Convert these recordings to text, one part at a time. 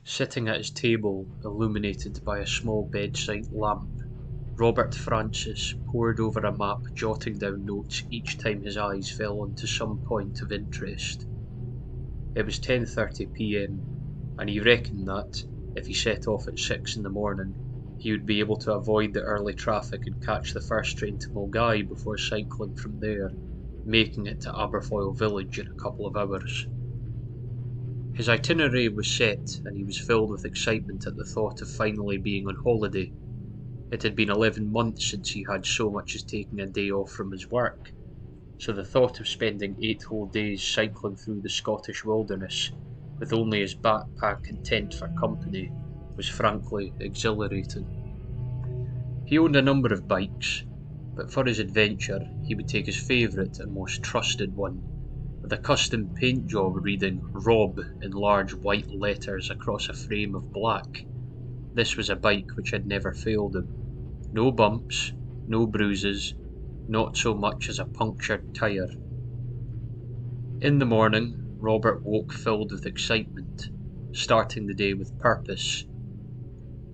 Sitting at his table, illuminated by a small bedside lamp, Robert Francis pored over a map, jotting down notes each time his eyes fell onto some point of interest. It was 10:30 p.m, and he reckoned that, if he set off at 6 in the morning, he would be able to avoid the early traffic and catch the first train to Mulgai before cycling from there, making it to Aberfoyle village in a couple of hours. His itinerary was set, and he was filled with excitement at the thought of finally being on holiday. It had been 11 months since he had so much as taken a day off from his work, so the thought of spending 8 whole days cycling through the Scottish wilderness, with only his backpack and tent for company, was frankly exhilarating. He owned a number of bikes, but for his adventure he would take his favourite and most trusted one, with a custom paint job reading "Rob" in large white letters across a frame of black. This was a bike which had never failed him. No bumps, no bruises, not so much as a punctured tyre. In the morning, Robert woke filled with excitement, starting the day with purpose.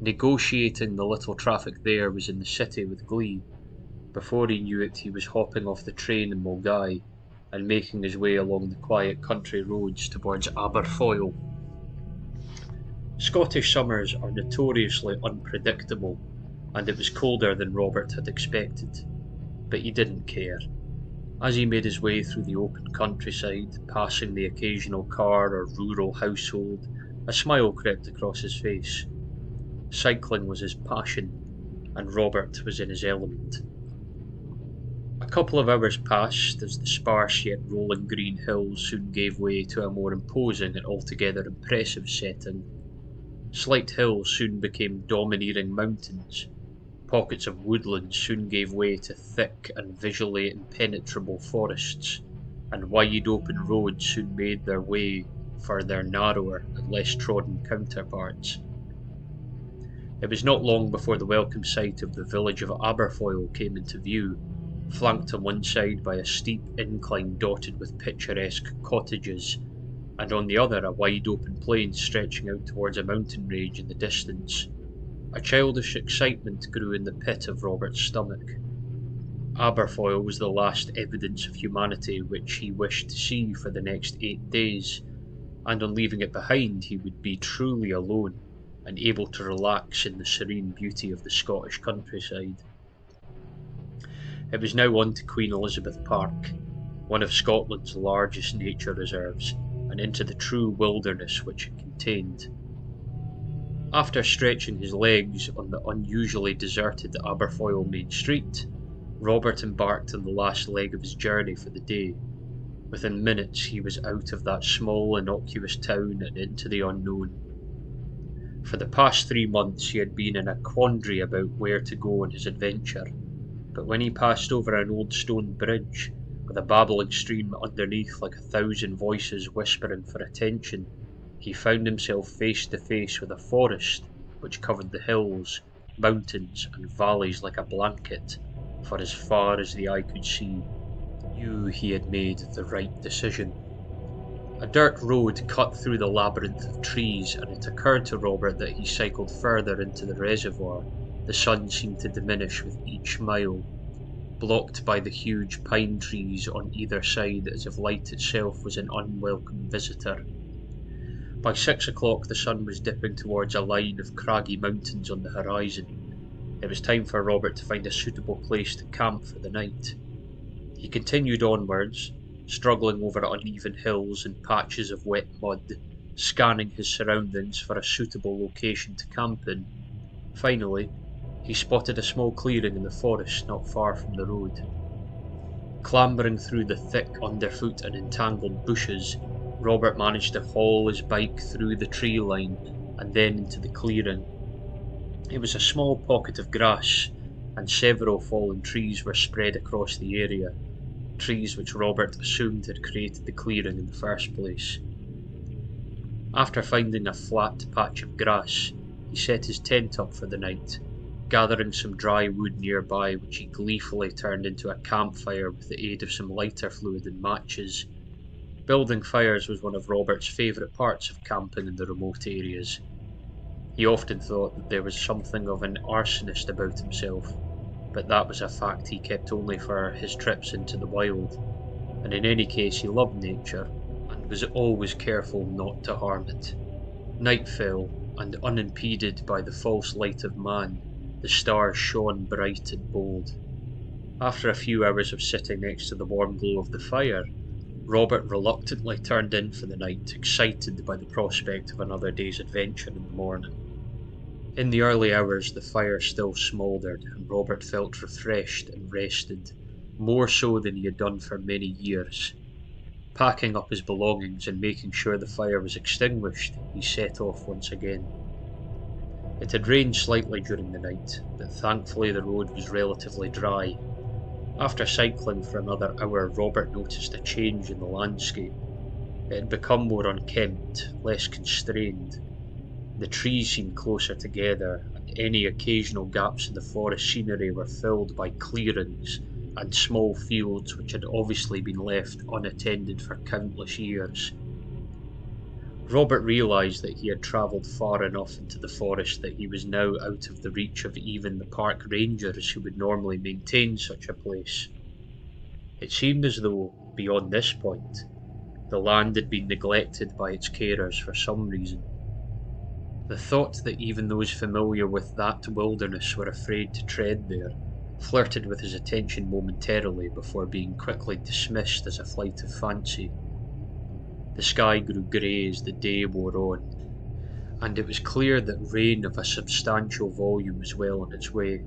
Negotiating the little traffic there was in the city with glee. Before he knew it, he was hopping off the train in Mulgai and making his way along the quiet country roads towards Aberfoyle. Scottish summers are notoriously unpredictable, and it was colder than Robert had expected, but he didn't care. As he made his way through the open countryside, passing the occasional car or rural household, a smile crept across his face. Cycling was his passion, and Robert was in his element. A couple of hours passed as the sparse yet rolling green hills soon gave way to a more imposing and altogether impressive setting. Slight hills soon became domineering mountains. Pockets of woodlands soon gave way to thick and visually impenetrable forests, and wide open roads soon made their way for their narrower and less trodden counterparts. It was not long before the welcome sight of the village of Aberfoyle came into view, flanked on one side by a steep incline dotted with picturesque cottages, and on the other a wide open plain stretching out towards a mountain range in the distance. A childish excitement grew in the pit of Robert's stomach. Aberfoyle was the last evidence of humanity which he wished to see for the next 8 days, and on leaving it behind he would be truly alone, and able to relax in the serene beauty of the Scottish countryside. It was now on to Queen Elizabeth Park, one of Scotland's largest nature reserves, and into the true wilderness which it contained. After stretching his legs on the unusually deserted Aberfoyle main street, Robert embarked on the last leg of his journey for the day. Within minutes he was out of that small, innocuous town and into the unknown. For the past 3 months he had been in a quandary about where to go on his adventure, but when he passed over an old stone bridge, with a babbling stream underneath like 1,000 voices whispering for attention, he found himself face to face with a forest which covered the hills, mountains, and valleys like a blanket, for as far as the eye could see. He knew he had made the right decision. A dirt road cut through the labyrinth of trees, and it occurred to Robert that he cycled further into the reservoir. The sun seemed to diminish with each mile, blocked by the huge pine trees on either side as if light itself was an unwelcome visitor. By 6 o'clock the sun was dipping towards a line of craggy mountains on the horizon. It was time for Robert to find a suitable place to camp for the night. He continued onwards, struggling over uneven hills and patches of wet mud, scanning his surroundings for a suitable location to camp in. Finally, he spotted a small clearing in the forest not far from the road. Clambering through the thick underfoot and entangled bushes, Robert managed to haul his bike through the tree line and then into the clearing. It was a small pocket of grass, and several fallen trees were spread across the area, trees which Robert assumed had created the clearing in the first place. After finding a flat patch of grass, he set his tent up for the night, gathering some dry wood nearby which he gleefully turned into a campfire with the aid of some lighter fluid and matches. Building fires was one of Robert's favourite parts of camping in the remote areas. He often thought that there was something of an arsonist about himself, but that was a fact he kept only for his trips into the wild, and in any case he loved nature, and was always careful not to harm it. Night fell, and unimpeded by the false light of man, the stars shone bright and bold. After a few hours of sitting next to the warm glow of the fire, Robert reluctantly turned in for the night, excited by the prospect of another day's adventure in the morning. In the early hours the fire still smouldered, and Robert felt refreshed and rested, more so than he had done for many years. Packing up his belongings and making sure the fire was extinguished, he set off once again. It had rained slightly during the night, but thankfully the road was relatively dry. After cycling for another hour, Robert noticed a change in the landscape. It had become more unkempt, less constrained. The trees seemed closer together, and any occasional gaps in the forest scenery were filled by clearings and small fields which had obviously been left unattended for countless years. Robert realised that he had travelled far enough into the forest that he was now out of the reach of even the park rangers who would normally maintain such a place. It seemed as though, beyond this point, the land had been neglected by its carers for some reason. The thought that even those familiar with that wilderness were afraid to tread there flirted with his attention momentarily before being quickly dismissed as a flight of fancy. The sky grew grey as the day wore on, and it was clear that rain of a substantial volume was well on its way.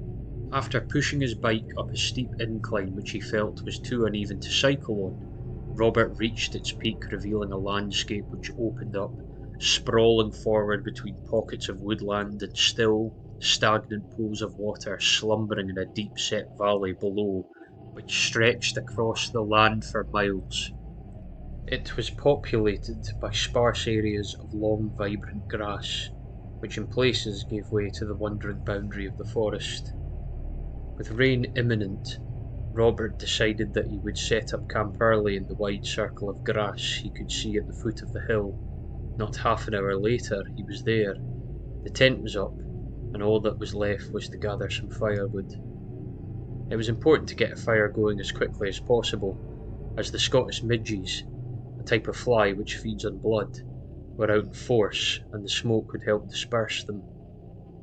After pushing his bike up a steep incline which he felt was too uneven to cycle on, Robert reached its peak, revealing a landscape which opened up, sprawling forward between pockets of woodland and still, stagnant pools of water slumbering in a deep-set valley below, which stretched across the land for miles. It was populated by sparse areas of long, vibrant grass, which in places gave way to the wandering boundary of the forest. With rain imminent, Robert decided that he would set up camp early in the wide circle of grass he could see at the foot of the hill. Not half an hour later, he was there. The tent was up, and all that was left was to gather some firewood. It was important to get a fire going as quickly as possible, as the Scottish midges, a type of fly which feeds on blood, were out in force, and the smoke would help disperse them.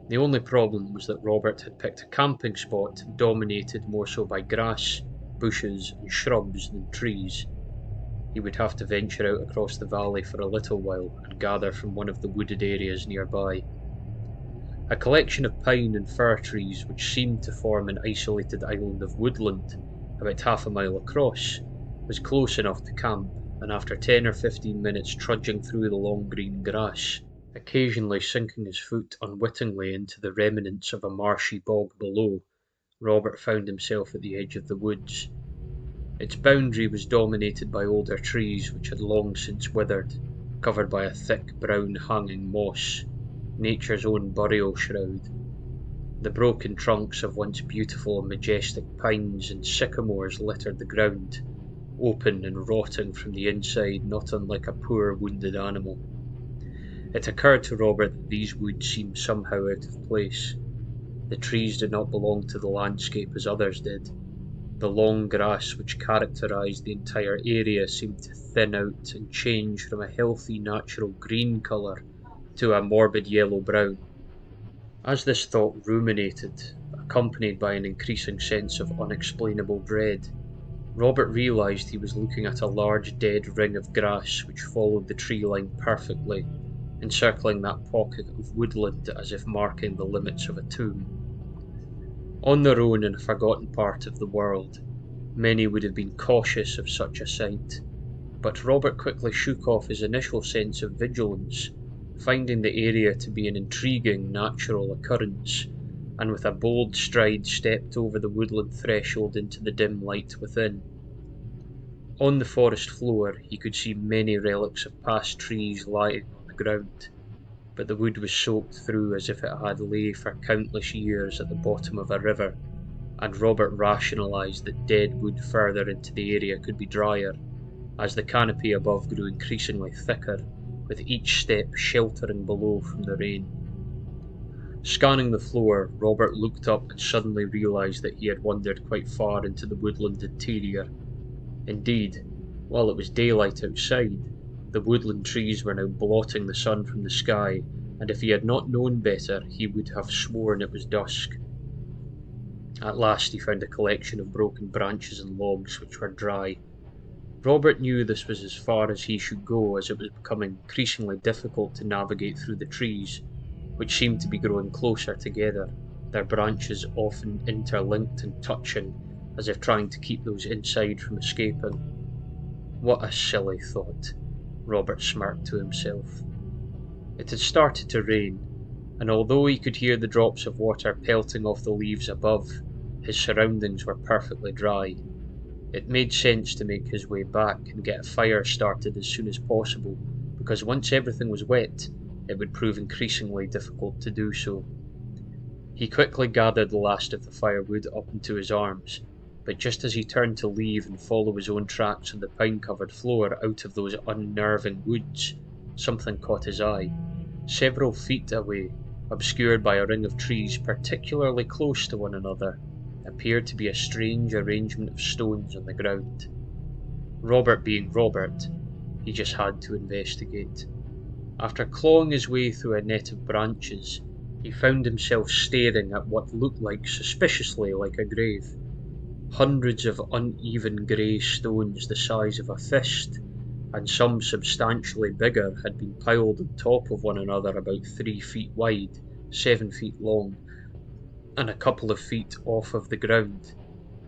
The only problem was that Robert had picked a camping spot dominated more so by grass, bushes, and shrubs than trees. He would have to venture out across the valley for a little while and gather from one of the wooded areas nearby. A collection of pine and fir trees which seemed to form an isolated island of woodland, about half a mile across, was close enough to camp, and after 10 or 15 minutes trudging through the long green grass, occasionally sinking his foot unwittingly into the remnants of a marshy bog below, Robert found himself at the edge of the woods. Its boundary was dominated by older trees which had long since withered, covered by a thick brown hanging moss, nature's own burial shroud. The broken trunks of once beautiful and majestic pines and sycamores littered the ground, open and rotting from the inside, not unlike a poor wounded animal. It occurred to Robert that these woods seemed somehow out of place. The trees did not belong to the landscape as others did. The long grass which characterised the entire area seemed to thin out and change from a healthy natural green colour to a morbid yellow-brown. As this thought ruminated, accompanied by an increasing sense of unexplainable dread, Robert realised he was looking at a large dead ring of grass which followed the tree line perfectly, encircling that pocket of woodland as if marking the limits of a tomb. On their own in a forgotten part of the world, many would have been cautious of such a sight, but Robert quickly shook off his initial sense of vigilance, finding the area to be an intriguing natural occurrence, and with a bold stride stepped over the woodland threshold into the dim light within. On the forest floor he could see many relics of past trees lying on the ground, but the wood was soaked through as if it had lay for countless years at the bottom of a river, and Robert rationalised that dead wood further into the area could be drier, as the canopy above grew increasingly thicker, with each step sheltering below from the rain. Scanning the floor, Robert looked up and suddenly realised that he had wandered quite far into the woodland interior. Indeed, while it was daylight outside, the woodland trees were now blotting the sun from the sky, and if he had not known better, he would have sworn it was dusk. At last he found a collection of broken branches and logs which were dry. Robert knew this was as far as he should go, as it was becoming increasingly difficult to navigate through the trees, which seemed to be growing closer together, their branches often interlinked and touching, as if trying to keep those inside from escaping. What a silly thought, Robert smirked to himself. It had started to rain, and although he could hear the drops of water pelting off the leaves above, his surroundings were perfectly dry. It made sense to make his way back and get a fire started as soon as possible, because once everything was wet, it would prove increasingly difficult to do so. He quickly gathered the last of the firewood up into his arms, but just as he turned to leave and follow his own tracks on the pine-covered floor out of those unnerving woods, something caught his eye. Several feet away, obscured by a ring of trees particularly close to one another, appeared to be a strange arrangement of stones on the ground. Robert being Robert, he just had to investigate. After clawing his way through a net of branches, he found himself staring at what looked suspiciously like a grave. Hundreds of uneven grey stones the size of a fist, and some substantially bigger, had been piled on top of one another about 3 feet wide, 7 feet long, and a couple of feet off of the ground.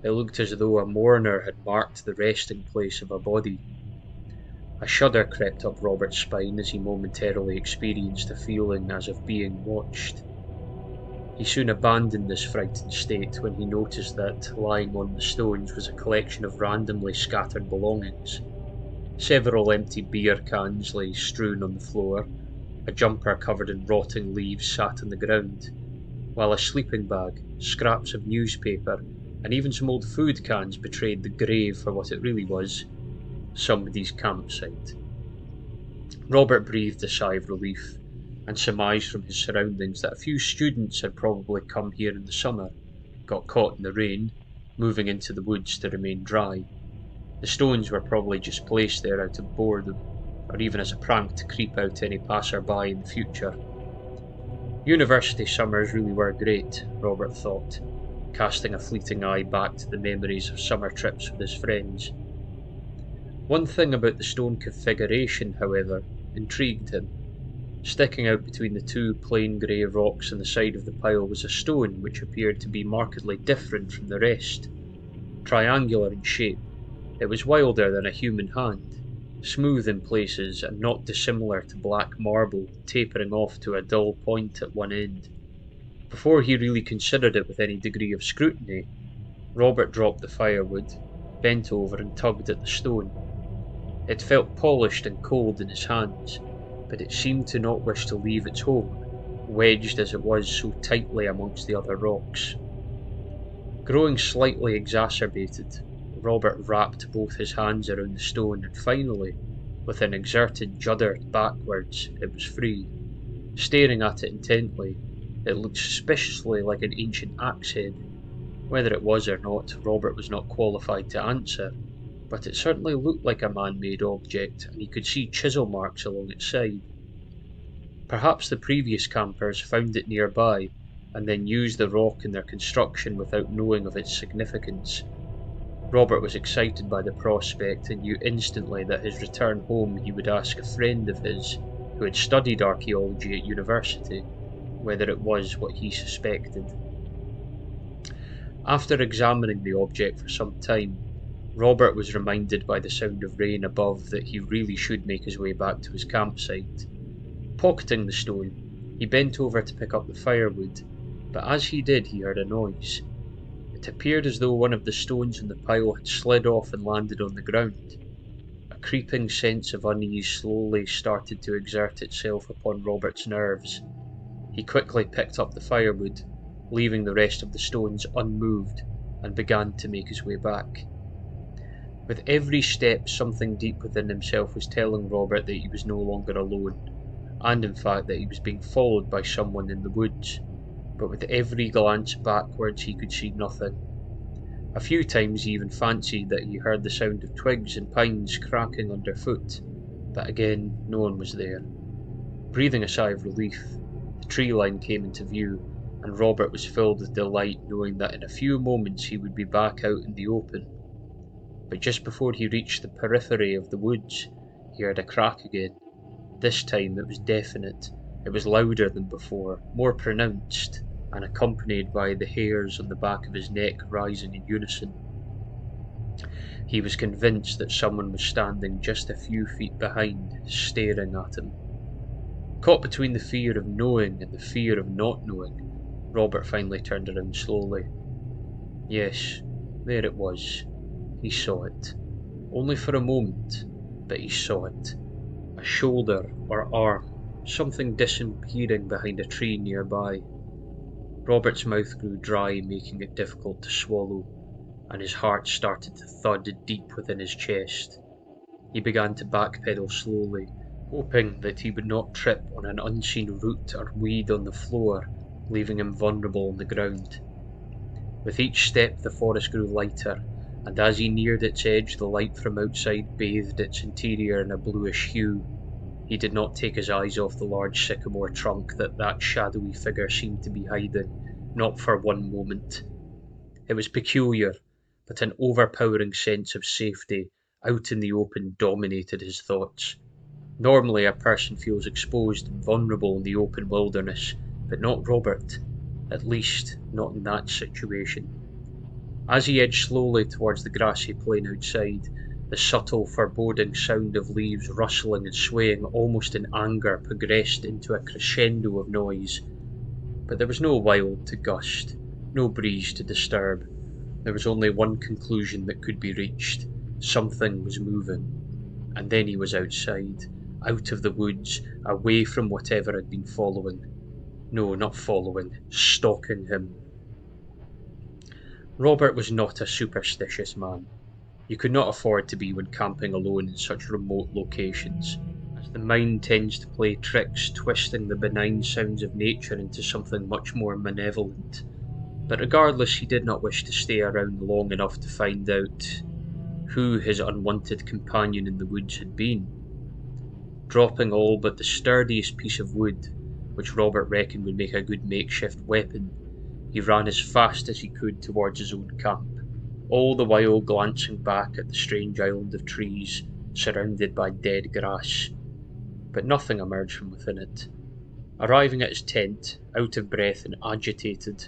It looked as though a mourner had marked the resting place of a body. A shudder crept up Robert's spine as he momentarily experienced a feeling as of being watched. He soon abandoned this frightened state when he noticed that, lying on the stones, was a collection of randomly scattered belongings. Several empty beer cans lay strewn on the floor, a jumper covered in rotting leaves sat on the ground, while a sleeping bag, scraps of newspaper, and even some old food cans betrayed the grave for what it really was: somebody's campsite. Robert breathed a sigh of relief, and surmised from his surroundings that a few students had probably come here in the summer, got caught in the rain, moving into the woods to remain dry. The stones were probably just placed there out of boredom, or even as a prank to creep out any passer-by in the future. University summers really were great, Robert thought, casting a fleeting eye back to the memories of summer trips with his friends. One thing about the stone configuration, however, intrigued him. Sticking out between the two plain grey rocks on the side of the pile was a stone which appeared to be markedly different from the rest. Triangular in shape, it was wilder than a human hand, smooth in places and not dissimilar to black marble tapering off to a dull point at one end. Before he really considered it with any degree of scrutiny, Robert dropped the firewood, bent over and tugged at the stone. It felt polished and cold in his hands, but it seemed to not wish to leave its home, wedged as it was so tightly amongst the other rocks. Growing slightly exacerbated, Robert wrapped both his hands around the stone and finally, with an exerted judder backwards, it was free. Staring at it intently, it looked suspiciously like an ancient axe head. Whether it was or not, Robert was not qualified to answer, but it certainly looked like a man-made object, and he could see chisel marks along its side. Perhaps the previous campers found it nearby, and then used the rock in their construction without knowing of its significance. Robert was excited by the prospect and knew instantly that his return home he would ask a friend of his, who had studied archaeology at university, whether it was what he suspected. After examining the object for some time, Robert was reminded by the sound of rain above that he really should make his way back to his campsite. Pocketing the stone, he bent over to pick up the firewood, but as he did he heard a noise. It appeared as though one of the stones in the pile had slid off and landed on the ground. A creeping sense of unease slowly started to exert itself upon Robert's nerves. He quickly picked up the firewood, leaving the rest of the stones unmoved, and began to make his way back. With every step, something deep within himself was telling Robert that he was no longer alone, and in fact that he was being followed by someone in the woods. but with every glance backwards he could see nothing. A few times he even fancied that he heard the sound of twigs and pines cracking underfoot, but again no one was there. Breathing a sigh of relief, the tree line came into view, and Robert was filled with delight knowing that in a few moments he would be back out in the open. But just before he reached the periphery of the woods, he heard a crack again. This time it was definite. It was louder than before, more pronounced, and accompanied by the hairs on the back of his neck rising in unison. He was convinced that someone was standing just a few feet behind, staring at him. Caught between the fear of knowing and the fear of not knowing, Robert finally turned around slowly. Yes, there it was. He saw it. Only for a moment, but he saw it. A shoulder or arm, something disappearing behind a tree nearby. Robert's mouth grew dry, making it difficult to swallow, and his heart started to thud deep within his chest. He began to backpedal slowly, hoping that he would not trip on an unseen root or weed on the floor, leaving him vulnerable on the ground. With each step the forest grew lighter, and as he neared its edge the light from outside bathed its interior in a bluish hue. He did not take his eyes off the large sycamore trunk that shadowy figure seemed to be hiding, not for one moment. It was peculiar, but an overpowering sense of safety out in the open dominated his thoughts. Normally a person feels exposed and vulnerable in the open wilderness, but not Robert, at least not in that situation. As he edged slowly towards the grassy plain outside, the subtle, foreboding sound of leaves rustling and swaying almost in anger progressed into a crescendo of noise. But there was no wild to gust, no breeze to disturb. There was only one conclusion that could be reached. Something was moving. And then he was outside, out of the woods, away from whatever had been following. No, not following, stalking him. Robert was not a superstitious man. You could not afford to be when camping alone in such remote locations, as the mind tends to play tricks, twisting the benign sounds of nature into something much more malevolent. But regardless, he did not wish to stay around long enough to find out who his unwanted companion in the woods had been. Dropping all but the sturdiest piece of wood, which Robert reckoned would make a good makeshift weapon, he ran as fast as he could towards his own camp, all the while glancing back at the strange island of trees surrounded by dead grass. But nothing emerged from within it. Arriving at his tent, out of breath and agitated,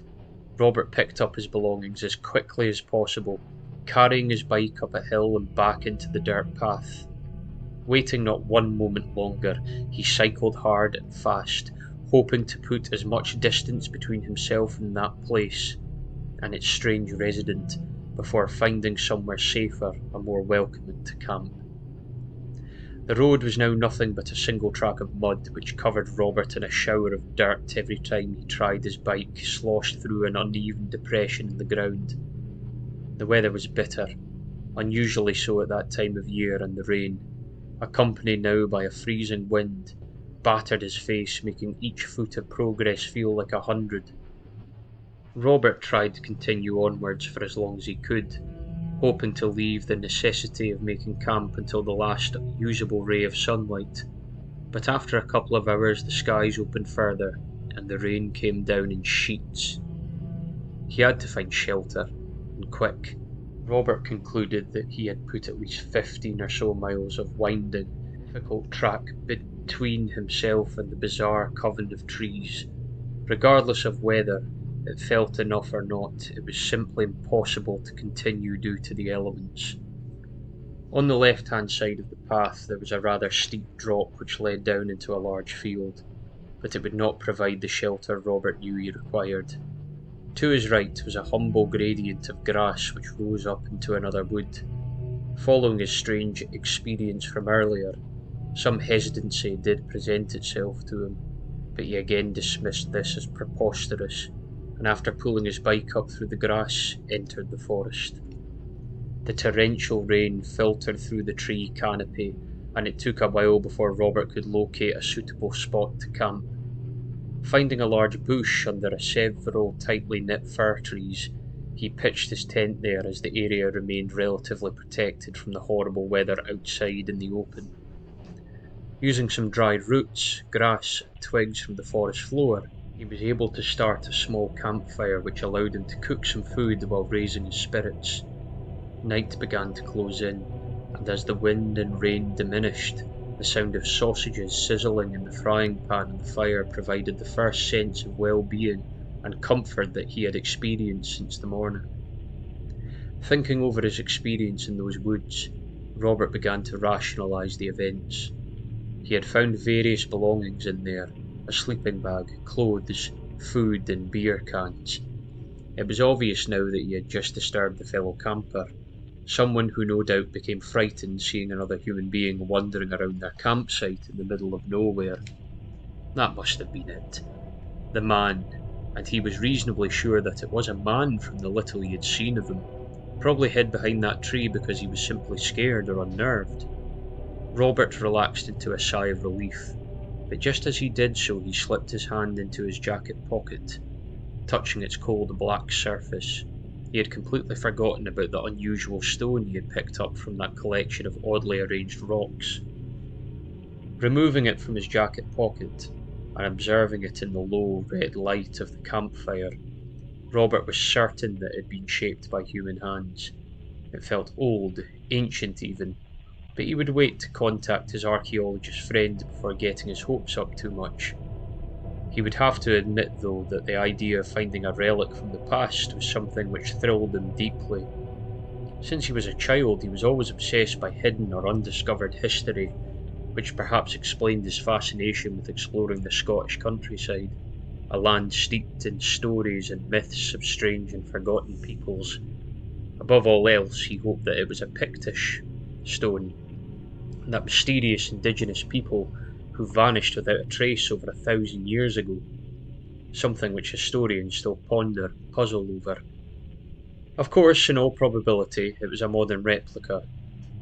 Robert picked up his belongings as quickly as possible, carrying his bike up a hill and back into the dirt path. Waiting not one moment longer, he cycled hard and fast, hoping to put as much distance between himself and that place and its strange resident before finding somewhere safer and more welcoming to camp. The road was now nothing but a single track of mud which covered Robert in a shower of dirt every time he tried his bike sloshed through an uneven depression in the ground. The weather was bitter, unusually so at that time of year, and the rain, accompanied now by a freezing wind, battered his face, making each foot of progress feel like 100. Robert tried to continue onwards for as long as he could, hoping to leave the necessity of making camp until the last usable ray of sunlight. But after a couple of hours the skies opened further, and the rain came down in sheets. He had to find shelter, and quick. Robert concluded that he had put at least 15 or so miles of winding, difficult track between himself and the bizarre coven of trees. Regardless of whether it felt enough or not, it was simply impossible to continue due to the elements. On the left-hand side of the path there was a rather steep drop which led down into a large field, but it would not provide the shelter Robert knew he required. To his right was a humble gradient of grass which rose up into another wood. Following his strange experience from earlier, some hesitancy did present itself to him, but he again dismissed this as preposterous, and after pulling his bike up through the grass, entered the forest. The torrential rain filtered through the tree canopy, and it took a while before Robert could locate a suitable spot to camp. Finding a large bush under several tightly knit fir trees, he pitched his tent there as the area remained relatively protected from the horrible weather outside in the open. Using some dried roots, grass, and twigs from the forest floor, he was able to start a small campfire which allowed him to cook some food while raising his spirits. Night began to close in, and as the wind and rain diminished, the sound of sausages sizzling in the frying pan and the fire provided the first sense of well-being and comfort that he had experienced since the morning. Thinking over his experience in those woods, Robert began to rationalise the events. He had found various belongings in there: a sleeping bag, clothes, food, and beer cans. It was obvious now that he had just disturbed a fellow camper, someone who no doubt became frightened seeing another human being wandering around their campsite in the middle of nowhere. That must have been it. The man, and he was reasonably sure that it was a man from the little he had seen of him, probably hid behind that tree because he was simply scared or unnerved. Robert relaxed into a sigh of relief, but just as he did so he slipped his hand into his jacket pocket, touching its cold black surface. He had completely forgotten about the unusual stone he had picked up from that collection of oddly arranged rocks. Removing it from his jacket pocket, and observing it in the low red light of the campfire, Robert was certain that it had been shaped by human hands. It felt old, ancient even, but he would wait to contact his archaeologist friend before getting his hopes up too much. He would have to admit, though, that the idea of finding a relic from the past was something which thrilled him deeply. Since he was a child, he was always obsessed by hidden or undiscovered history, which perhaps explained his fascination with exploring the Scottish countryside, a land steeped in stories and myths of strange and forgotten peoples. Above all else, he hoped that it was a Pictish stone, that mysterious indigenous people who vanished without a trace over 1,000 years ago, something which historians still ponder and puzzle over. Of course, in all probability, it was a modern replica,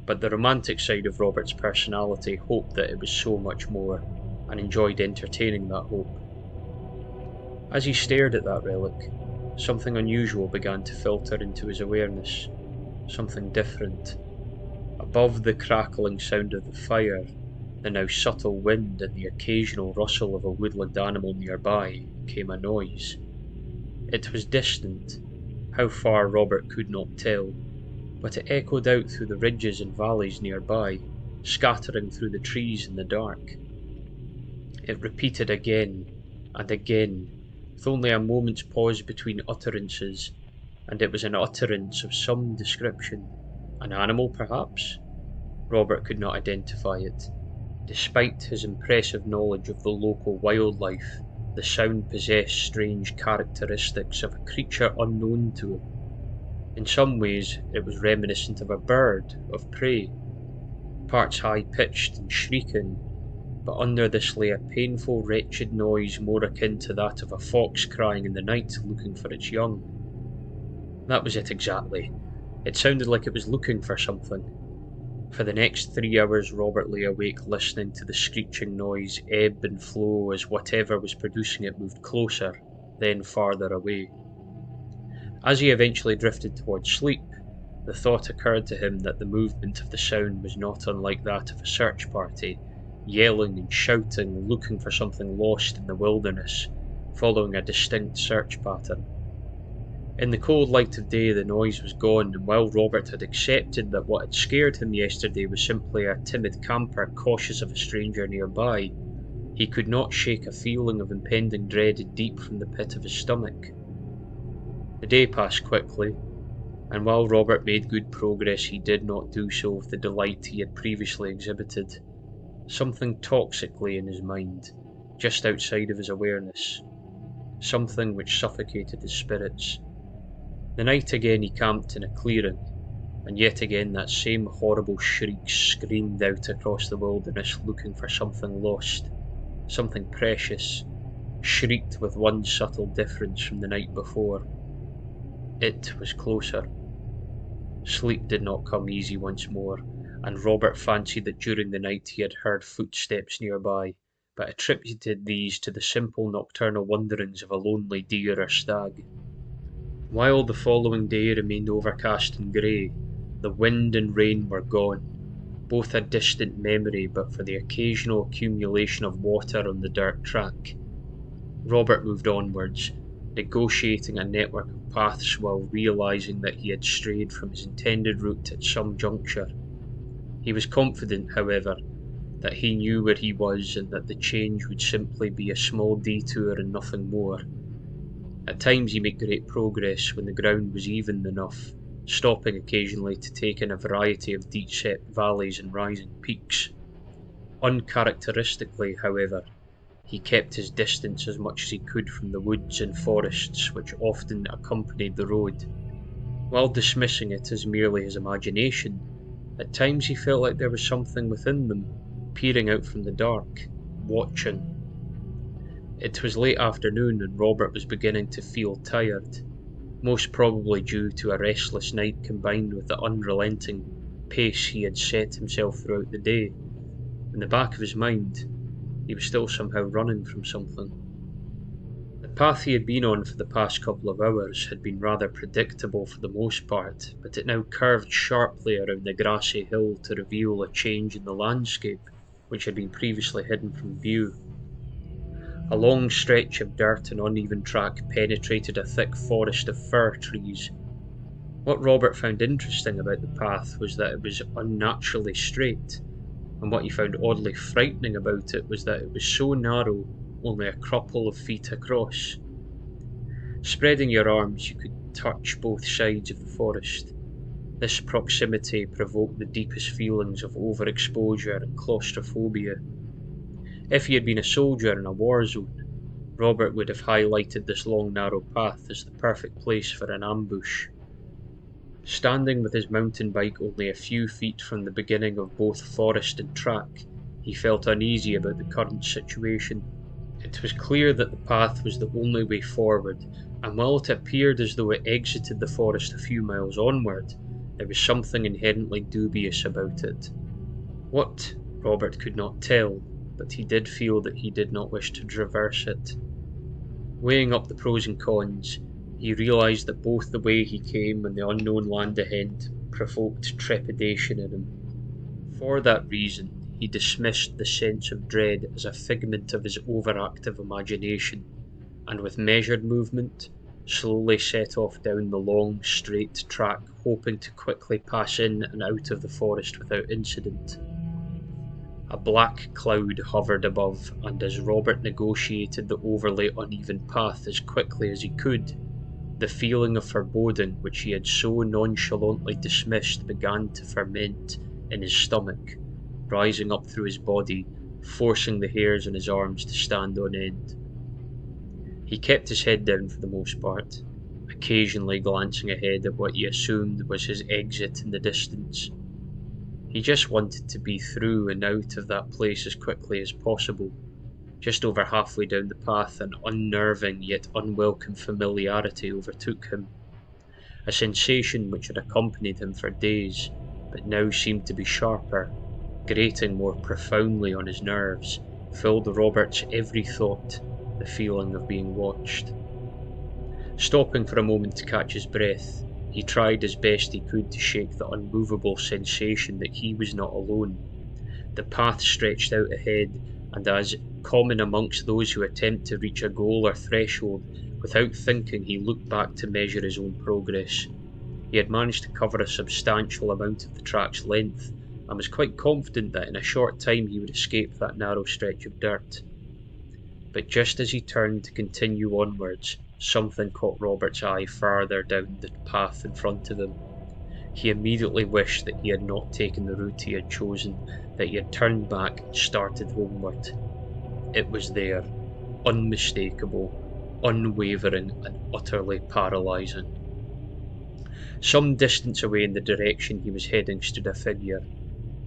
but the romantic side of Robert's personality hoped that it was so much more, and enjoyed entertaining that hope. As he stared at that relic, something unusual began to filter into his awareness, something different. Above the crackling sound of the fire, the now subtle wind and the occasional rustle of a woodland animal nearby, came a noise. It was distant, how far Robert could not tell, but it echoed out through the ridges and valleys nearby, scattering through the trees in the dark. It repeated again and again, with only a moment's pause between utterances, and it was an utterance of some description. An animal, perhaps? Robert could not identify it. Despite his impressive knowledge of the local wildlife, the sound possessed strange characteristics of a creature unknown to him. In some ways, it was reminiscent of a bird of prey, parts high-pitched and shrieking, but under this lay a painful, wretched noise more akin to that of a fox crying in the night looking for its young. That was it exactly. It sounded like it was looking for something. For the next 3 hours Robert lay awake listening to the screeching noise ebb and flow as whatever was producing it moved closer, then farther away. As he eventually drifted towards sleep, the thought occurred to him that the movement of the sound was not unlike that of a search party, yelling and shouting, looking for something lost in the wilderness, following a distinct search pattern. In the cold light of day the noise was gone, and while Robert had accepted that what had scared him yesterday was simply a timid camper cautious of a stranger nearby, he could not shake a feeling of impending dread deep from the pit of his stomach. The day passed quickly, and while Robert made good progress he did not do so with the delight he had previously exhibited. Something toxic lay in his mind, just outside of his awareness, something which suffocated his spirits. The night again he camped in a clearing, and yet again that same horrible shriek screamed out across the wilderness looking for something lost, something precious, shrieked with one subtle difference from the night before. It was closer. Sleep did not come easy once more, and Robert fancied that during the night he had heard footsteps nearby, but attributed these to the simple nocturnal wanderings of a lonely deer or stag. While the following day remained overcast and grey, the wind and rain were gone, both a distant memory but for the occasional accumulation of water on the dirt track. Robert moved onwards, negotiating a network of paths while realising that he had strayed from his intended route at some juncture. He was confident, however, that he knew where he was and that the change would simply be a small detour and nothing more. At times he made great progress when the ground was even enough, stopping occasionally to take in a variety of deep-set valleys and rising peaks. Uncharacteristically, however, he kept his distance as much as he could from the woods and forests which often accompanied the road. While dismissing it as merely his imagination, at times he felt like there was something within them, peering out from the dark, watching. It was late afternoon and Robert was beginning to feel tired, most probably due to a restless night combined with the unrelenting pace he had set himself throughout the day. In the back of his mind, he was still somehow running from something. The path he had been on for the past couple of hours had been rather predictable for the most part, but it now curved sharply around the grassy hill to reveal a change in the landscape which had been previously hidden from view. A long stretch of dirt and uneven track penetrated a thick forest of fir trees. What Robert found interesting about the path was that it was unnaturally straight, and what he found oddly frightening about it was that it was so narrow, only a couple of feet across. Spreading your arms, you could touch both sides of the forest. This proximity provoked the deepest feelings of overexposure and claustrophobia. If he had been a soldier in a war zone, Robert would have highlighted this long narrow path as the perfect place for an ambush. Standing with his mountain bike only a few feet from the beginning of both forest and track, he felt uneasy about the current situation. It was clear that the path was the only way forward, and while it appeared as though it exited the forest a few miles onward, there was something inherently dubious about it. What, Robert could not tell, but he did feel that he did not wish to traverse it. Weighing up the pros and cons, he realised that both the way he came and the unknown land ahead provoked trepidation in him. For that reason, he dismissed the sense of dread as a figment of his overactive imagination, and with measured movement, slowly set off down the long, straight track, hoping to quickly pass in and out of the forest without incident. A black cloud hovered above, and as Robert negotiated the overly uneven path as quickly as he could, the feeling of foreboding which he had so nonchalantly dismissed began to ferment in his stomach, rising up through his body, forcing the hairs on his arms to stand on end. He kept his head down for the most part, occasionally glancing ahead at what he assumed was his exit in the distance. He just wanted to be through and out of that place as quickly as possible. Just over halfway down the path, an unnerving yet unwelcome familiarity overtook him. A sensation which had accompanied him for days, but now seemed to be sharper, grating more profoundly on his nerves, filled Robert's every thought, the feeling of being watched. Stopping for a moment to catch his breath, he tried as best he could to shake the unmovable sensation that he was not alone. The path stretched out ahead, and as common amongst those who attempt to reach a goal or threshold, without thinking he looked back to measure his own progress. He had managed to cover a substantial amount of the track's length, and was quite confident that in a short time he would escape that narrow stretch of dirt. But just as he turned to continue onwards, something caught Robert's eye farther down the path in front of him. He immediately wished that he had not taken the route he had chosen, that he had turned back and started homeward. It was there, unmistakable, unwavering, and utterly paralysing. Some distance away in the direction he was heading stood a figure.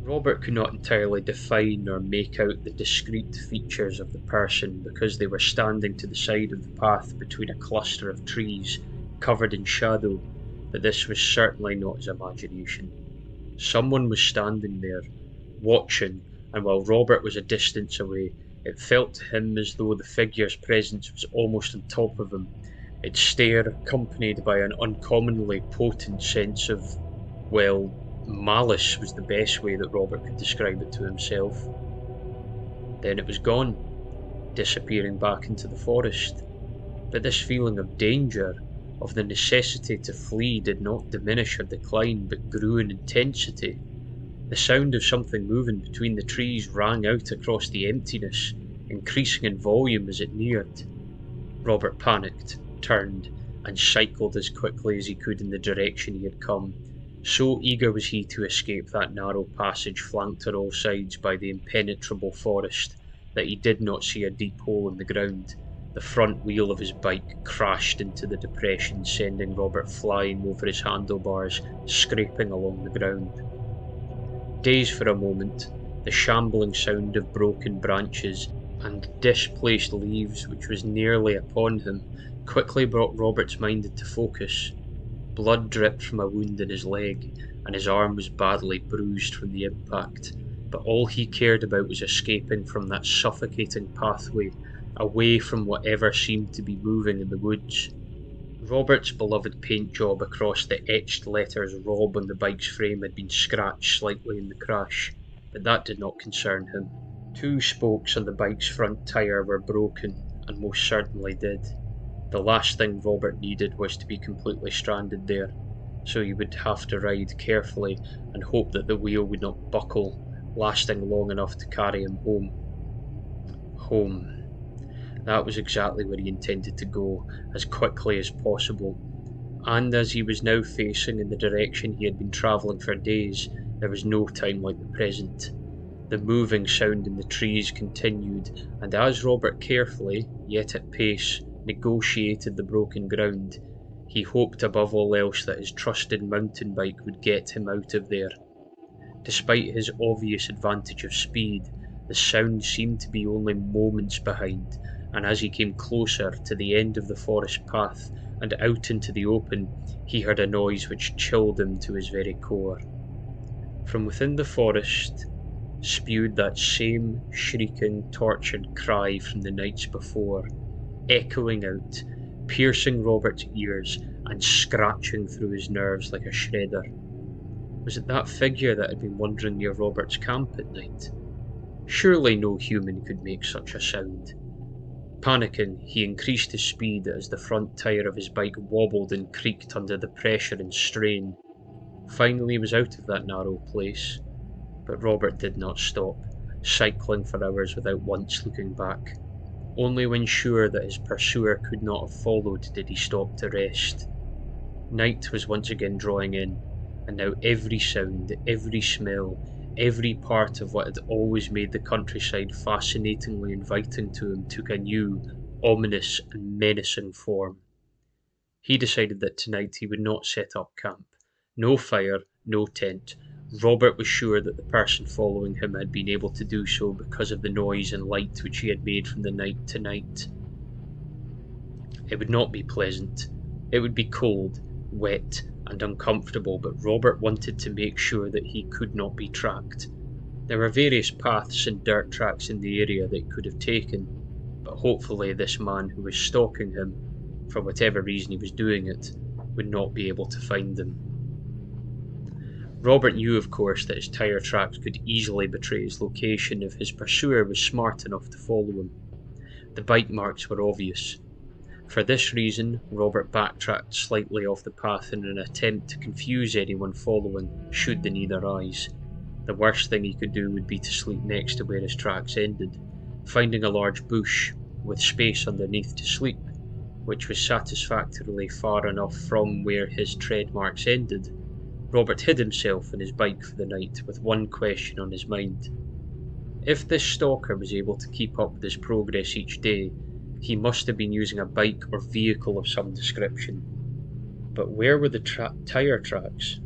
Robert could not entirely define or make out the discrete features of the person because they were standing to the side of the path between a cluster of trees covered in shadow, but this was certainly not his imagination. Someone was standing there, watching, and while Robert was a distance away, It felt to him as though the figure's presence was almost on top of him, its stare accompanied by an uncommonly potent sense of, well, malice was the best way that Robert could describe it to himself. Then it was gone, disappearing back into the forest. But this feeling of danger, of the necessity to flee, did not diminish or decline, but grew in intensity. The sound of something moving between the trees rang out across the emptiness, increasing in volume as it neared. Robert panicked, turned, and cycled as quickly as he could in the direction he had come. So eager was he to escape that narrow passage flanked on all sides by the impenetrable forest that he did not see a deep hole in the ground. The front wheel of his bike crashed into the depression, sending Robert flying over his handlebars, scraping along the ground. Dazed for a moment, the shambling sound of broken branches and displaced leaves which was nearly upon him quickly brought Robert's mind into focus. Blood dripped from a wound in his leg, and his arm was badly bruised from the impact, but all he cared about was escaping from that suffocating pathway, away from whatever seemed to be moving in the woods. Robert's beloved paint job across the etched letters Rob on the bike's frame had been scratched slightly in the crash, but that did not concern him. Two spokes on the bike's front tyre were broken, and most certainly did. The last thing Robert needed was to be completely stranded there, so he would have to ride carefully and hope that the wheel would not buckle, lasting long enough to carry him home. Home. That was exactly where he intended to go, as quickly as possible. And as he was now facing in the direction he had been travelling for days, there was no time like the present. The moving sound in the trees continued, and as Robert carefully, yet at pace, negotiated the broken ground, he hoped above all else that his trusted mountain bike would get him out of there. Despite his obvious advantage of speed, the sound seemed to be only moments behind, and as he came closer to the end of the forest path and out into the open, he heard a noise which chilled him to his very core. From within the forest spewed that same shrieking, tortured cry from the nights before, echoing out, piercing Robert's ears and scratching through his nerves like a shredder. Was it that figure that had been wandering near Robert's camp at night? Surely no human could make such a sound. Panicking, he increased his speed as the front tyre of his bike wobbled and creaked under the pressure and strain. Finally he was out of that narrow place, but Robert did not stop, cycling for hours without once looking back. Only when sure that his pursuer could not have followed did he stop to rest. Night was once again drawing in, and now every sound, every smell, every part of what had always made the countryside fascinatingly inviting to him took a new, ominous and menacing form. He decided that tonight he would not set up camp. No fire, no tent. Robert was sure that the person following him had been able to do so because of the noise and light which he had made from the night to night. It would not be pleasant. It would be cold, wet, and uncomfortable, but Robert wanted to make sure that he could not be tracked. There were various paths and dirt tracks in the area that he could have taken, but hopefully this man who was stalking him, for whatever reason he was doing it, would not be able to find them. Robert knew, of course, that his tyre tracks could easily betray his location if his pursuer was smart enough to follow him. The bite marks were obvious. For this reason, Robert backtracked slightly off the path in an attempt to confuse anyone following, should they need their eyes. The worst thing he could do would be to sleep next to where his tracks ended, finding a large bush, with space underneath to sleep, which was satisfactorily far enough from where his tread marks ended. Robert hid himself and his bike for the night, with one question on his mind. If this stalker was able to keep up with his progress each day, he must have been using a bike or vehicle of some description. But where were the tyre tracks?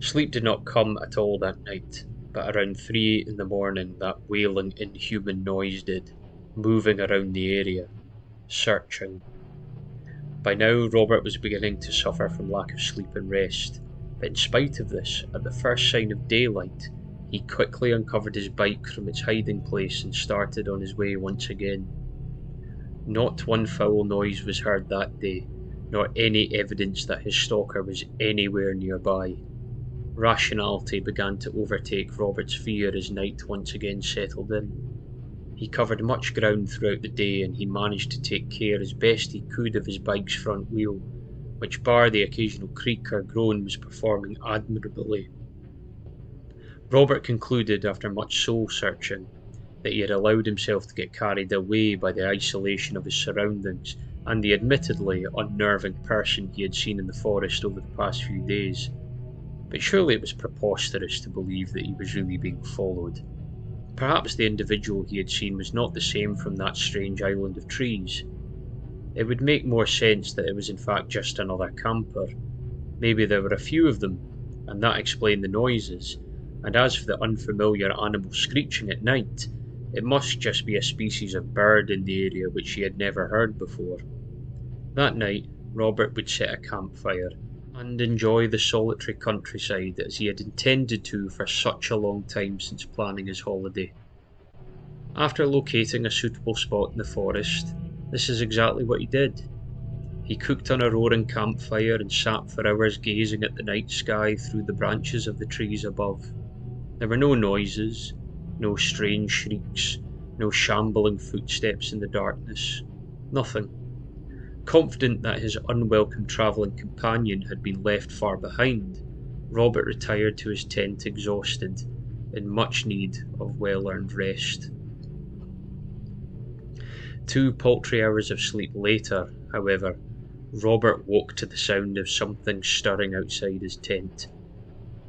Sleep did not come at all that night, but around 3 in the morning that wailing, inhuman noise did, moving around the area, searching. By now Robert was beginning to suffer from lack of sleep and rest, but in spite of this, at the first sign of daylight, He quickly uncovered his bike from its hiding place and started on his way once again. Not one foul noise was heard that day, nor any evidence that his stalker was anywhere nearby. Rationality began to overtake Robert's fear as night once again settled in. He covered much ground throughout the day, and he managed to take care as best he could of his bike's front wheel, which, bar the occasional creak or groan, was performing admirably. Robert concluded, after much soul-searching, that he had allowed himself to get carried away by the isolation of his surroundings and the admittedly unnerving person he had seen in the forest over the past few days. But surely it was preposterous to believe that he was really being followed. Perhaps the individual he had seen was not the same from that strange island of trees. It would make more sense that it was in fact just another camper. Maybe there were a few of them, and that explained the noises. And as for the unfamiliar animal screeching at night, it must just be a species of bird in the area which he had never heard before. That night, Robert would set a campfire and enjoy the solitary countryside as he had intended to for such a long time since planning his holiday. After locating a suitable spot in the forest, this is exactly what he did. He cooked on a roaring campfire and sat for hours gazing at the night sky through the branches of the trees above. There were no noises, no strange shrieks, no shambling footsteps in the darkness. Nothing. Confident that his unwelcome travelling companion had been left far behind, Robert retired to his tent exhausted, in much need of well-earned rest. 2 paltry hours of sleep later, however, Robert woke to the sound of something stirring outside his tent.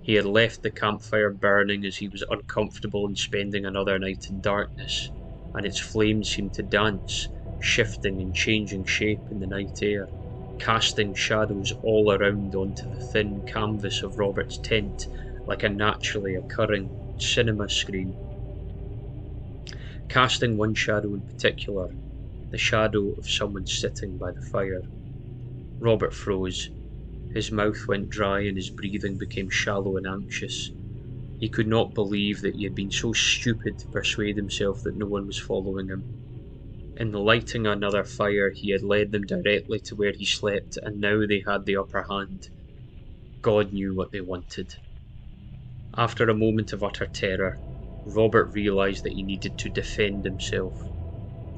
He had left the campfire burning as he was uncomfortable in spending another night in darkness, and its flames seemed to dance, shifting and changing shape in the night air, casting shadows all around onto the thin canvas of Robert's tent like a naturally occurring cinema screen. Casting one shadow in particular, the shadow of someone sitting by the fire. Robert froze. His mouth went dry and his breathing became shallow and anxious. He could not believe that he had been so stupid to persuade himself that no one was following him. In lighting another fire, he had led them directly to where he slept, and now they had the upper hand. God knew what they wanted. After a moment of utter terror, Robert realised that he needed to defend himself.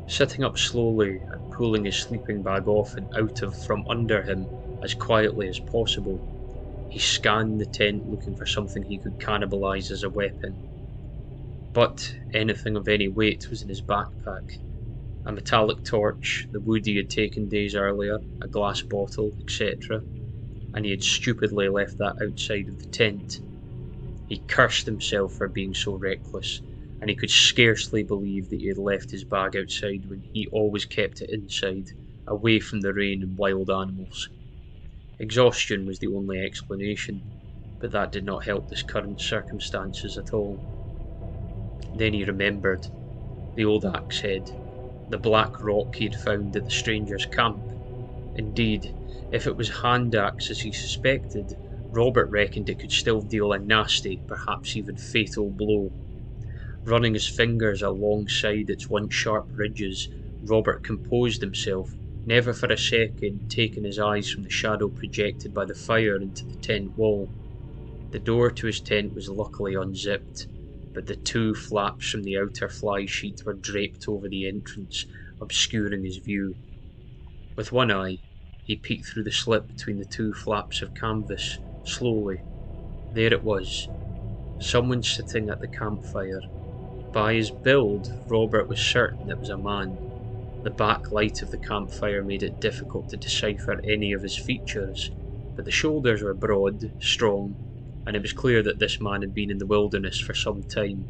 Sitting up slowly and pulling his sleeping bag off and out of from under him as quietly as possible, he scanned the tent looking for something he could cannibalise as a weapon. But anything of any weight was in his backpack. A metallic torch, the wood he had taken days earlier, a glass bottle, etc., and he had stupidly left that outside of the tent. He cursed himself for being so reckless, and he could scarcely believe that he had left his bag outside when he always kept it inside, away from the rain and wild animals. Exhaustion was the only explanation, but that did not help his current circumstances at all. Then he remembered the old axe head, the black rock he had found at the stranger's camp. Indeed, if it was hand axe as he suspected, Robert reckoned it could still deal a nasty, perhaps even fatal blow. Running his fingers alongside its once sharp ridges, Robert composed himself, never for a second taking his eyes from the shadow projected by the fire into the tent wall. The door to his tent was luckily unzipped, but the 2 flaps from the outer fly sheet were draped over the entrance, obscuring his view. With one eye, he peeked through the slit between the 2 flaps of canvas, slowly. There it was, someone sitting at the campfire. By his build, Robert was certain it was a man. The backlight of the campfire made it difficult to decipher any of his features, but the shoulders were broad, strong, and it was clear that this man had been in the wilderness for some time,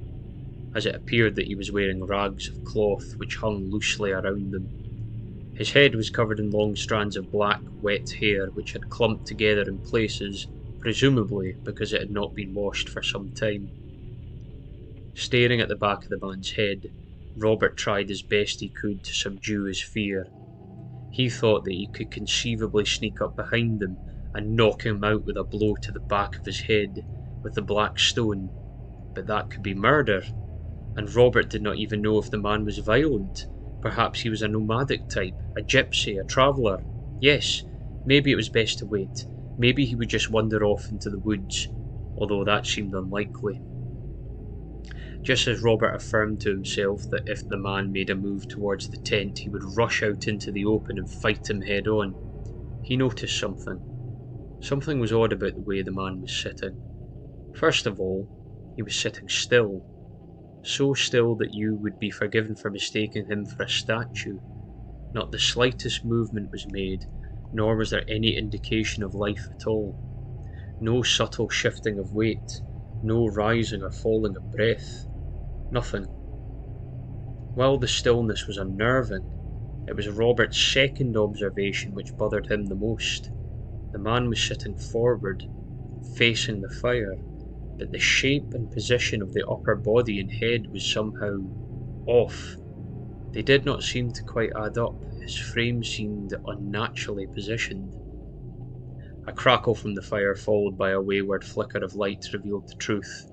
as it appeared that he was wearing rags of cloth which hung loosely around him. His head was covered in long strands of black, wet hair which had clumped together in places, presumably because it had not been washed for some time. Staring at the back of the man's head, Robert tried as best he could to subdue his fear. He thought that he could conceivably sneak up behind him and knock him out with a blow to the back of his head with the black stone, but that could be murder, and Robert did not even know if the man was violent. Perhaps he was a nomadic type, a gypsy, a traveller. Yes, maybe it was best to wait. Maybe he would just wander off into the woods, although that seemed unlikely. Just as Robert affirmed to himself that if the man made a move towards the tent, he would rush out into the open and fight him head on, he noticed something. Something was odd about the way the man was sitting. First of all, he was sitting still, so still that you would be forgiven for mistaking him for a statue. Not the slightest movement was made, nor was there any indication of life at all. No subtle shifting of weight, no rising or falling of breath. Nothing. While the stillness was unnerving, it was Robert's second observation which bothered him the most. The man was sitting forward, facing the fire, but the shape and position of the upper body and head was somehow off. They did not seem to quite add up. His frame seemed unnaturally positioned. A crackle from the fire, followed by a wayward flicker of light, revealed the truth.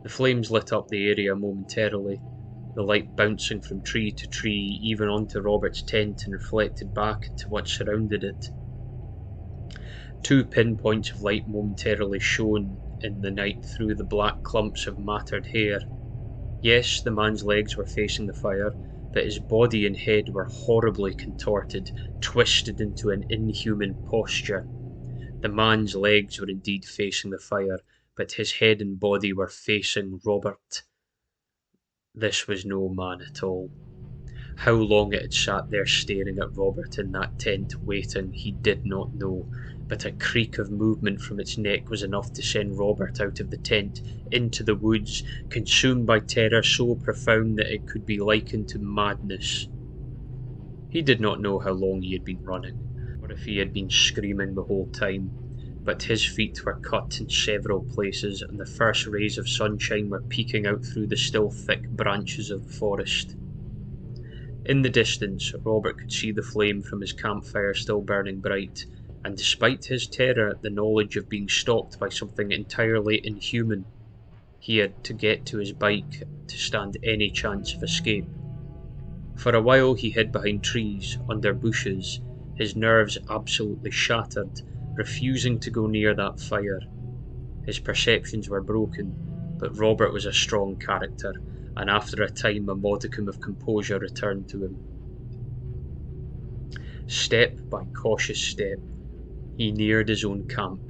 The flames lit up the area momentarily, the light bouncing from tree to tree, even onto Robert's tent, and reflected back into what surrounded it. 2 pinpoints of light momentarily shone in the night through the black clumps of matted hair. Yes, the man's legs were facing the fire, but his body and head were horribly contorted, twisted into an inhuman posture. The man's legs were indeed facing the fire, but his head and body were facing Robert. This was no man at all. How long it had sat there staring at Robert in that tent, waiting, he did not know, but a creak of movement from its neck was enough to send Robert out of the tent, into the woods, consumed by terror so profound that it could be likened to madness. He did not know how long he had been running, or if he had been screaming the whole time, but his feet were cut in several places, and the first rays of sunshine were peeking out through the still thick branches of the forest. In the distance, Robert could see the flame from his campfire still burning bright, and despite his terror at the knowledge of being stalked by something entirely inhuman, he had to get to his bike to stand any chance of escape. For a while he hid behind trees, under bushes, his nerves absolutely shattered, refusing to go near that fire. His perceptions were broken, but Robert was a strong character, and after a time a modicum of composure returned to him. Step by cautious step, he neared his own camp.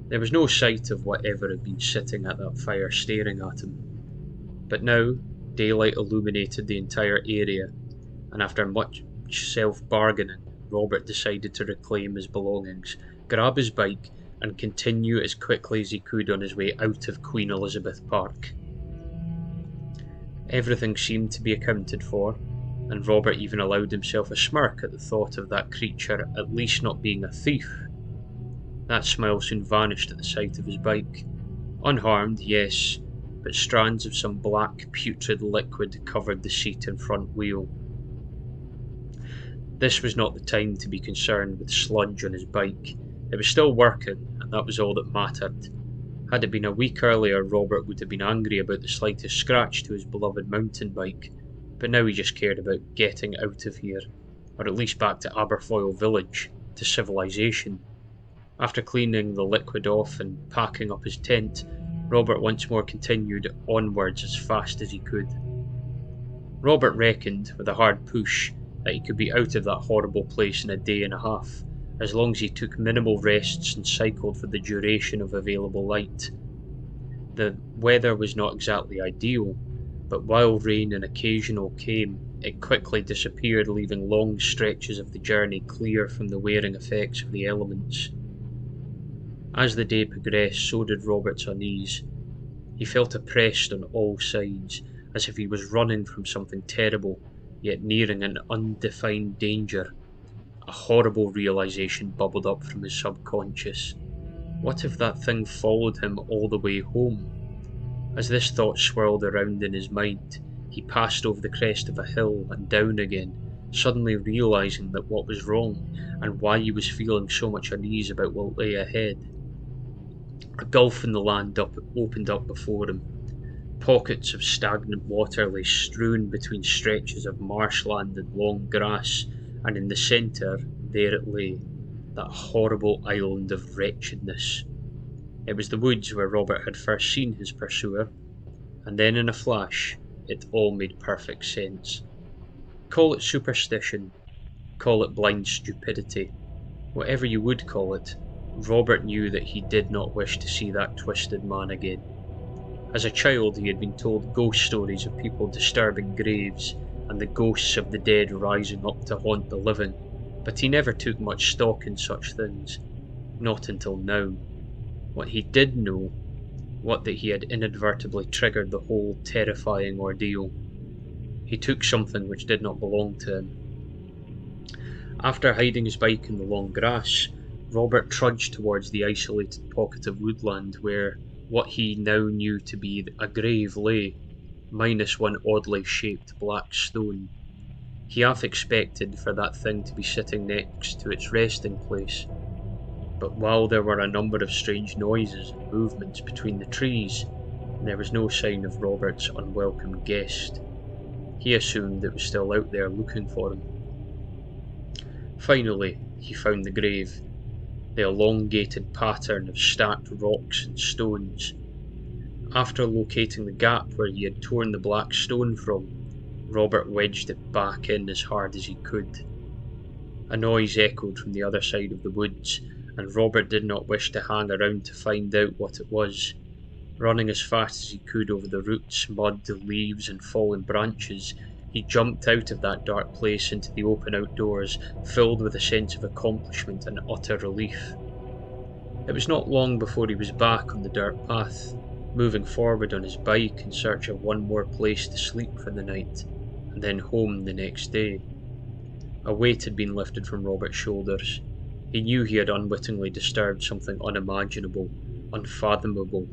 There was no sight of whatever had been sitting at that fire staring at him. But now, daylight illuminated the entire area, and after much self-bargaining, Robert decided to reclaim his belongings, grab his bike, and continue as quickly as he could on his way out of Queen Elizabeth Park. Everything seemed to be accounted for, and Robert even allowed himself a smirk at the thought of that creature at least not being a thief. That smile soon vanished at the sight of his bike. Unharmed, yes, but strands of some black, putrid liquid covered the seat and front wheel. This was not the time to be concerned with sludge on his bike. It was still working, and that was all that mattered. Had it been a week earlier, Robert would have been angry about the slightest scratch to his beloved mountain bike, but now he just cared about getting out of here, or at least back to Aberfoyle village, to civilization. After cleaning the liquid off and packing up his tent, Robert once more continued onwards as fast as he could. Robert reckoned, with a hard push, that he could be out of that horrible place in a day and a half, as long as he took minimal rests and cycled for the duration of available light. The weather was not exactly ideal, but while rain and occasional came, it quickly disappeared, leaving long stretches of the journey clear from the wearing effects of the elements. As the day progressed, so did Robert's unease. He felt oppressed on all sides, as if he was running from something terrible, yet nearing an undefined danger. A horrible realization bubbled up from his subconscious. What if that thing followed him all the way home? As this thought swirled around in his mind, he passed over the crest of a hill and down again, suddenly realizing that what was wrong, and why he was feeling so much unease about what lay ahead. A gulf in the land opened up before him. Pockets of stagnant water lay strewn between stretches of marshland and long grass, and in the centre, there it lay, that horrible island of wretchedness. It was the woods where Robert had first seen his pursuer, and then in a flash it all made perfect sense. Call it superstition, call it blind stupidity, whatever you would call it, Robert knew that he did not wish to see that twisted man again. As a child, he had been told ghost stories of people disturbing graves and the ghosts of the dead rising up to haunt the living, but he never took much stock in such things, not until now. What he did know, what that he had inadvertently triggered the whole terrifying ordeal. He took something which did not belong to him. After hiding his bike in the long grass, Robert trudged towards the isolated pocket of woodland where what he now knew to be a grave lay, minus one oddly shaped black stone. He half expected for that thing to be sitting next to its resting place, but while there were a number of strange noises and movements between the trees, there was no sign of Robert's unwelcome guest. He assumed it was still out there looking for him. Finally, he found the grave, the elongated pattern of stacked rocks and stones. After locating the gap where he had torn the black stone from, Robert wedged it back in as hard as he could. A noise echoed from the other side of the woods, and Robert did not wish to hang around to find out what it was. Running as fast as he could over the roots, mud, leaves, and fallen branches, he jumped out of that dark place into the open outdoors, filled with a sense of accomplishment and utter relief. It was not long before he was back on the dirt path, moving forward on his bike in search of one more place to sleep for the night, and then home the next day. A weight had been lifted from Robert's shoulders. He knew he had unwittingly disturbed something unimaginable, unfathomable,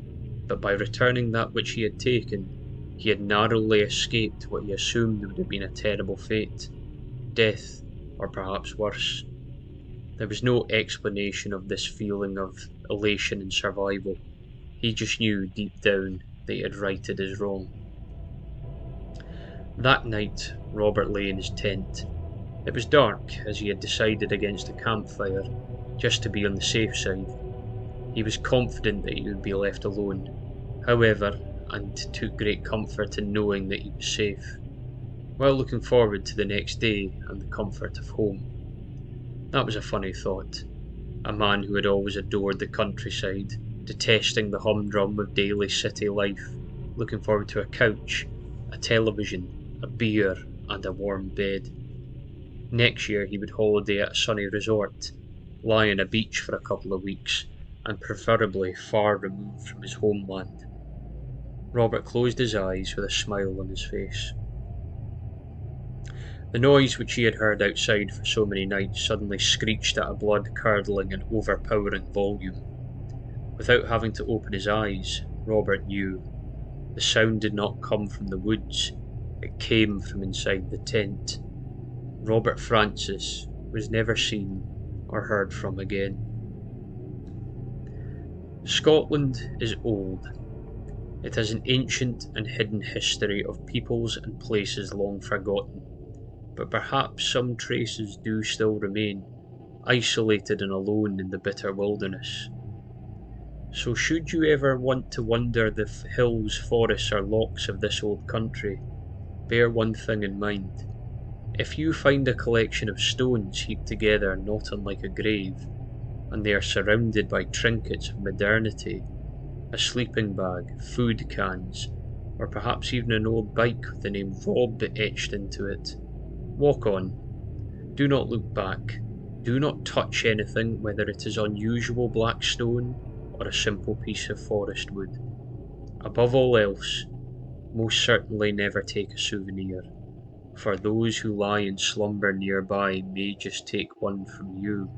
but by returning that which he had taken, he had narrowly escaped what he assumed would have been a terrible fate, death, or perhaps worse. There was no explanation of this feeling of elation and survival. He just knew deep down that he had righted his wrong. That night, Robert lay in his tent. It was dark, as he had decided against a campfire, just to be on the safe side. He was confident that he would be left alone, however, and took great comfort in knowing that he was safe, while looking forward to the next day and the comfort of home. That was a funny thought. A man who had always adored the countryside, detesting the humdrum of daily city life, looking forward to a couch, a television, a beer, and a warm bed. Next year he would holiday at a sunny resort, lie on a beach for a couple of weeks, and preferably far removed from his homeland. Robert closed his eyes with a smile on his face. The noise which he had heard outside for so many nights suddenly screeched at a blood-curdling and overpowering volume. Without having to open his eyes, Robert knew. The sound did not come from the woods, it came from inside the tent. Robert Francis was never seen or heard from again. Scotland is old. It has an ancient and hidden history of peoples and places long forgotten, but perhaps some traces do still remain, isolated and alone in the bitter wilderness. So should you ever want to wander the hills, forests or lochs of this old country, bear one thing in mind. If you find a collection of stones heaped together not unlike a grave, and they are surrounded by trinkets of modernity, a sleeping bag, food cans, or perhaps even an old bike with the name Rob etched into it, walk on. Do not look back. Do not touch anything, whether it is unusual black stone or a simple piece of forest wood. Above all else, most certainly never take a souvenir, for those who lie in slumber nearby may just take one from you.